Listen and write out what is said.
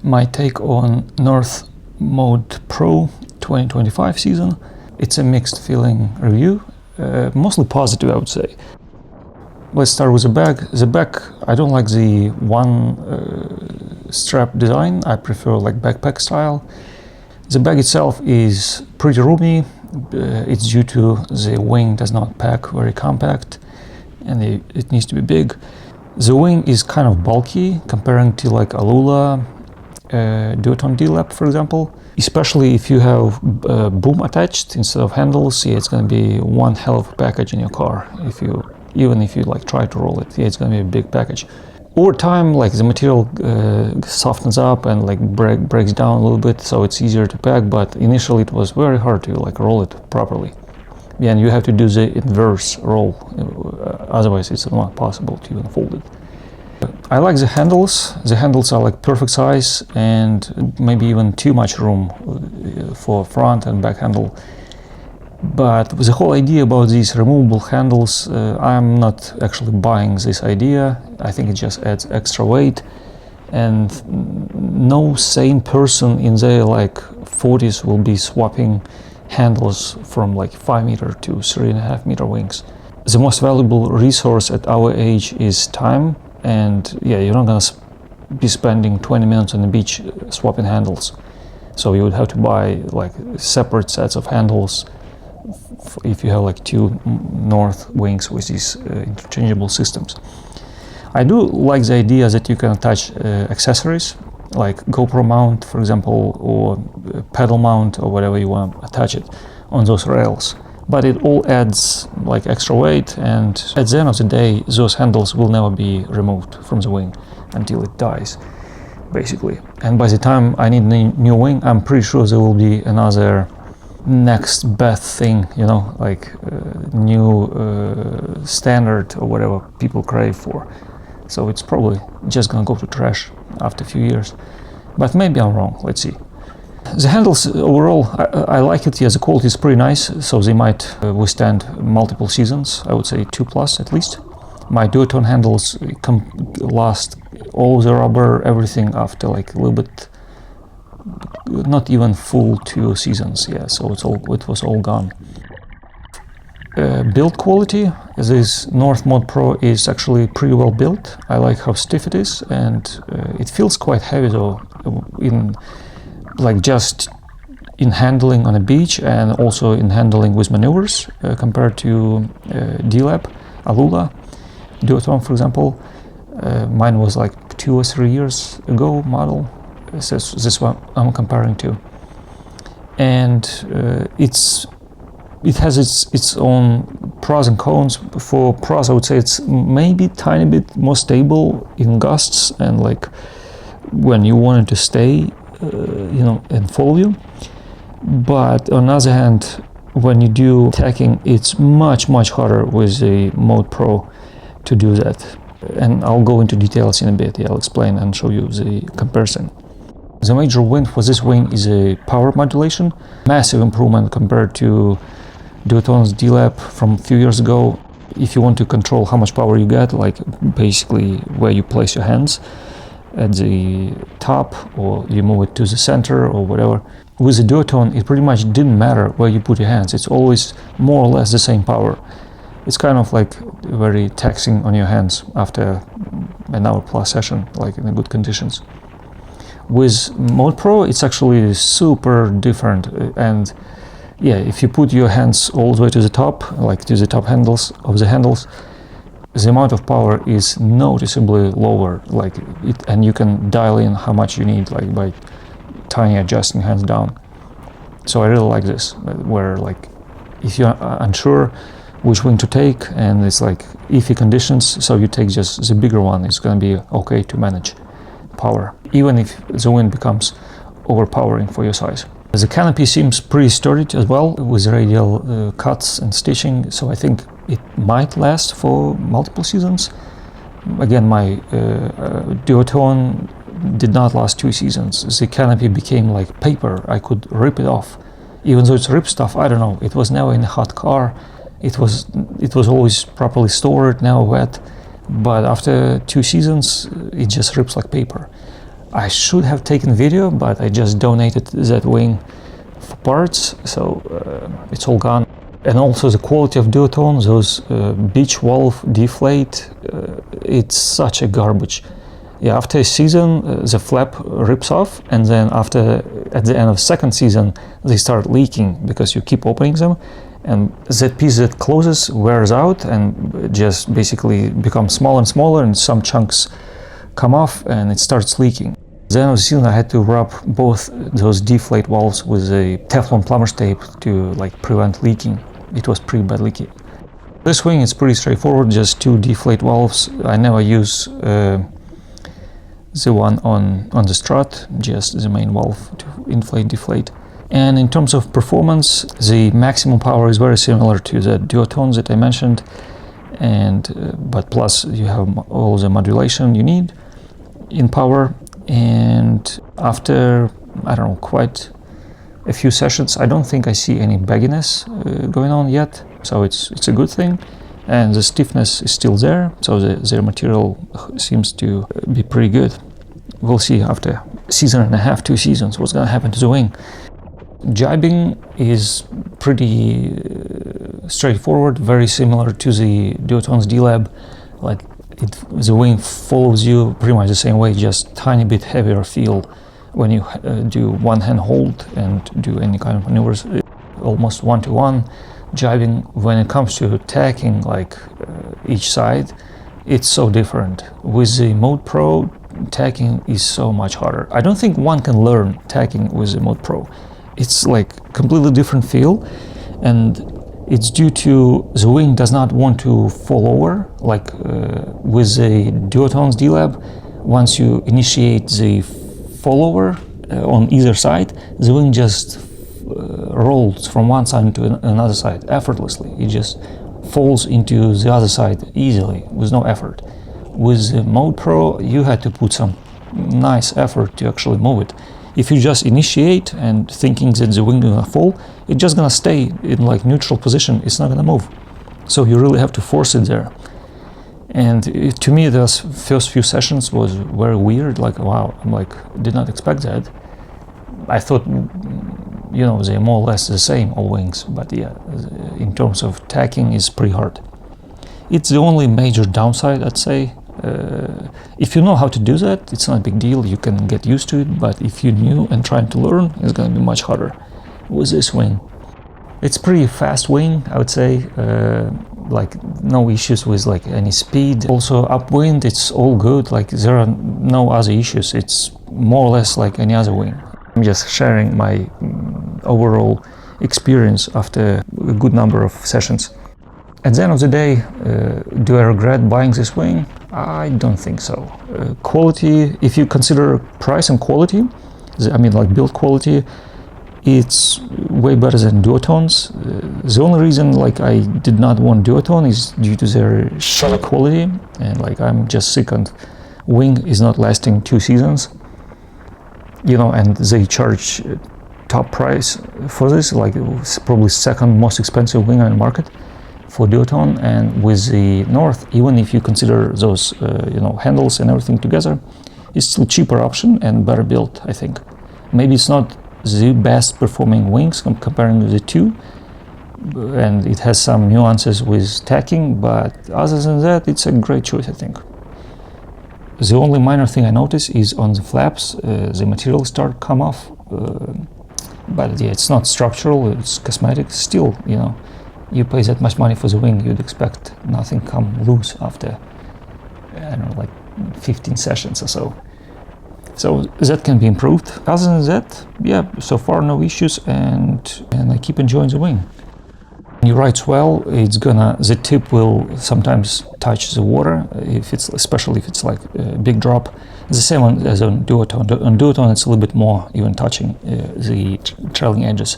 my take on North Mod Pro 2025 season. It's a mixed feeling review, mostly positive, I would say. Let's start with the bag. The bag, I don't like the one strap design. I prefer like backpack style. The bag itself is pretty roomy. It's due to the wing does not pack very compact, and it needs to be big. The wing is kind of bulky comparing to like Alula, Duotone D-Lap, for example. Especially if you have boom attached instead of handles, yeah, it's going to be one hell of a package in your car. Even if you like try to roll it, yeah, it's going to be a big package. Over time, like the material softens up and like breaks down a little bit, so it's easier to pack. But initially, it was very hard to like roll it properly. Yeah, and you have to do the inverse roll, otherwise it's not possible to even fold it. I like the handles. The handles are like perfect size and maybe even too much room for front and back handle. But the whole idea about these removable handles, I'm not actually buying this idea. I think it just adds extra weight, and no sane person in their like 40s will be swapping handles from like 5 meter to 3.5 meter wings. The most valuable resource at our age is time, and yeah, you're not gonna be spending 20 minutes on the beach swapping handles. So you would have to buy like separate sets of handles if you have like two North wings with these interchangeable systems. I do like the idea that you can attach accessories like GoPro mount, for example, or pedal mount or whatever you want to attach it on those rails. But it all adds like extra weight, and at the end of the day, those handles will never be removed from the wing until it dies, basically. And by the time I need a new wing, I'm pretty sure there will be another next best thing, you know, like new standard or whatever people crave for. So it's probably just gonna go to trash after a few years. But maybe I'm wrong, let's see. The handles overall, I like it. Yeah, the quality is pretty nice, so they might withstand multiple seasons. I would say 2+ at least. My Duotone handles last all the rubber, everything after like a little bit, not even full 2 seasons. Yeah, so it was all gone. Build quality, this North Mod Pro is actually pretty well built. I like how stiff it is, and it feels quite heavy though, in like just in handling on a beach and also in handling with maneuvers compared to D-Lap, Alula, Duotone, for example. Mine was like 2 or 3 years ago model. This one I'm comparing to, and it has its own pros and cons. For pros, I would say it's maybe tiny bit more stable in gusts and like when you want it to stay, you know, and follow you. But on the other hand, when you do tacking, it's much harder with the Mod Pro to do that. And I'll go into details in a bit. Yeah, I'll explain and show you the comparison. The major win for this wing is a power modulation. Massive improvement compared to Duotone's D-Lap from a few years ago. If you want to control how much power you get, like basically where you place your hands at the top, or you move it to the center or whatever. With the Duotone, it pretty much didn't matter where you put your hands. It's always more or less the same power. It's kind of like very taxing on your hands after an hour plus session, like in the good conditions. With Mod Pro, it's actually super different, and yeah, if you put your hands all the way to the top, like to the top handles of the handles, the amount of power is noticeably lower, like and you can dial in how much you need, like by tiny adjusting hands down. So I really like this, where like if you're unsure which wing to take and it's like iffy conditions, so you take just the bigger one. It's going to be okay to manage power, even if the wind becomes overpowering for your size. The Canopy seems pretty sturdy as well, with radial cuts and stitching, so I think it might last for multiple seasons. Again, my Duotone did not last 2 seasons. The Canopy became like paper. I could rip it off. Even though it's ripstuff, I don't know, it was never in a hot car. It was always properly stored, now wet. But after 2 seasons, it just rips like paper. I should have taken video, but I just donated that wing for parts, so it's all gone. And also the quality of duotone, those beach valve deflate, it's such a garbage. Yeah, after a season, the flap rips off, and then at the end of the second season, they start leaking because you keep opening them, and that piece that closes wears out and just basically becomes smaller and smaller, and some chunks come off and it starts leaking. At the end of the season, I had to rub both those deflate valves with a Teflon plumber's tape to prevent leaking. It was pretty bad leaking. This wing is pretty straightforward, just 2 deflate valves. I never use the one on the strut, just the main valve to inflate, deflate. And in terms of performance, the maximum power is very similar to the duotones that I mentioned, but plus you have all the modulation you need in power. And after, I don't know, quite a few sessions, I don't think I see any bagginess going on yet, so it's a good thing. And the stiffness is still there, so their material seems to be pretty good. We'll see after season and a half, 2 seasons, what's gonna happen to the wing. Jibing is pretty straightforward, very similar to the duotones D-Lab. The wing follows you pretty much the same way, just tiny bit heavier feel when you do one hand hold and do any kind of maneuvers, almost 1-to-1. Jibing, when it comes to tacking each side, it's so different. With the Mode Pro, tacking is so much harder. I don't think one can learn tacking with the Mode Pro. It's completely different feel, and it's due to the wing does not want to fall over with the duotones D-Lab. Once you initiate the fall over on either side, the wing just rolls from one side to another side effortlessly. It just falls into the other side easily with no effort. With the Mode Pro, you had to put some nice effort to actually move it. If you just initiate and thinking that the wing is gonna fall, it's just gonna stay in neutral position. It's not gonna move. So you really have to force it there. And to me, those first few sessions was very weird. Wow, did not expect that. I thought, they're more or less the same, all wings. But yeah, in terms of tacking, it's pretty hard. It's the only major downside, I'd say. If you know how to do that, it's not a big deal. You can get used to it. But if you're new and trying to learn, it's going to be much harder with this wing. It's pretty fast wing, I would say. No issues with any speed. Also upwind, it's all good. There are no other issues. It's more or less like any other wing. I'm just sharing my overall experience after a good number of sessions. At the end of the day, do I regret buying this wing? I don't think so. Quality, if you consider price and quality, build quality, it's way better than duotones. The only reason I did not want duotone is due to their shitty quality, and I'm just sick and wing is not lasting 2 seasons. And they charge top price for this, it's probably second most expensive wing on the market for duotone. And with the North, even if you consider those handles and everything together, it's still cheaper option and better built, I think. Maybe it's not the best performing wings comparing the two, and it has some nuances with tacking, but other than that, it's a great choice, I think. The only minor thing I notice is on the flaps, the material start come off, but yeah, it's not structural, it's cosmetic. Still, you pay that much money for the wing, you'd expect nothing come loose after, 15 sessions or so. So that can be improved. Other than that, yeah, so far no issues, and I keep enjoying the wing. When you ride swell, the tip will sometimes touch the water, especially if it's a big drop. The same as on duotone. On duotone, it's a little bit more even touching the trailing edges.